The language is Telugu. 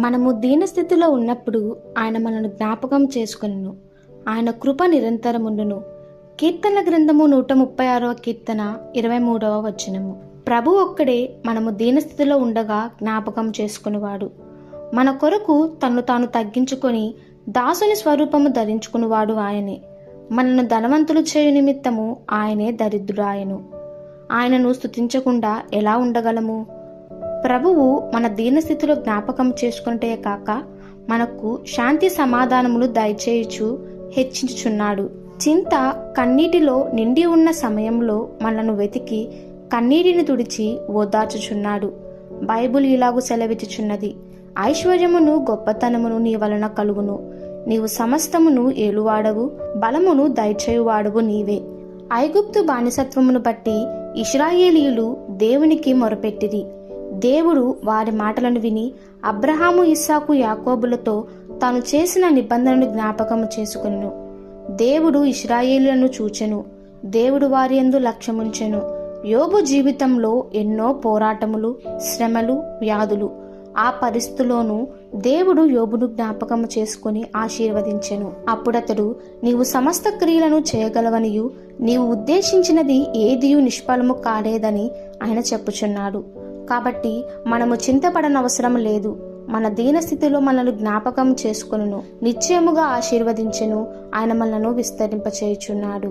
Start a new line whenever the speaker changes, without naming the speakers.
మనము దీనస్థితిలో ఉన్నప్పుడు ఆయన మనను జ్ఞాపకం చేసుకొనును. ఆయన కృప నిరంతరముండును. కీర్తనల గ్రంథము 136వ కీర్తన 23వ వచనము. ప్రభు ఒక్కడే మనము దీనస్థితిలో ఉండగా జ్ఞాపకం చేసుకునివాడు. మన కొరకు తన్ను తాను తగ్గించుకొని దాసుని స్వరూపము ధరించుకునివాడు ఆయనే. మనను ధనవంతులు చేయు నిమిత్తము ఆయనే దరిద్రుడాయను. ఆయనను స్తుతించకుండా ఎలా ఉండగలము? ప్రభువు మన దీనస్థితిలో జ్ఞాపకం చేసుకుంటే కాక మనకు శాంతి సమాధానములు దయచేయుచు హెచ్చించుచున్నాడు. చింత కన్నీటిలో నిండి ఉన్న సమయంలో మనను వెతికి కన్నీటిని తుడిచి ఓదార్చుచున్నాడు. బైబిల్ ఇలాగు సెలవిచ్చుచున్నది, ఐశ్వర్యమును గొప్పతనమును నీ వలన కలుగును. నీవు సమస్తమును ఏలువాడవు, బలమును దయచేయువాడవు నీవే. ఐగుప్తు బానిసత్వమును బట్టి ఇశ్రాయేలీయులు దేవునికి మొరపెట్టిరి. దేవుడు వారి మాటలను విని అబ్రహాము, ఇస్సాకు, యాకోబులతో తాను చేసిన నిబంధనను జ్ఞాపకము చేసుకొనెను. దేవుడు ఇశ్రాయేలులను చూచెను. దేవుడు వారి యందు లక్ష్యముంచెను. యోబు జీవితంలో ఎన్నో పోరాటములు, శ్రమలు, వ్యాధులు. ఆ పరిస్థితిలోనూ దేవుడు యోబును జ్ఞాపకము చేసుకుని ఆశీర్వదించెను. అప్పుడతడు, నీవు సమస్త క్రియలను చేయగలవనియు నీవు ఉద్దేశించినది ఏదియు నిష్ఫలము కాలేదని ఆయన చెప్పుచున్నాడు. కాబట్టి మనము చింతపడనవసరం లేదు. మన దీనస్థితిలో మనల్ని జ్ఞాపకం చేసుకొనును, నిశ్చయముగా ఆశీర్వదించెను. ఆయన మనలను విస్తరింపచేయుచున్నాడు.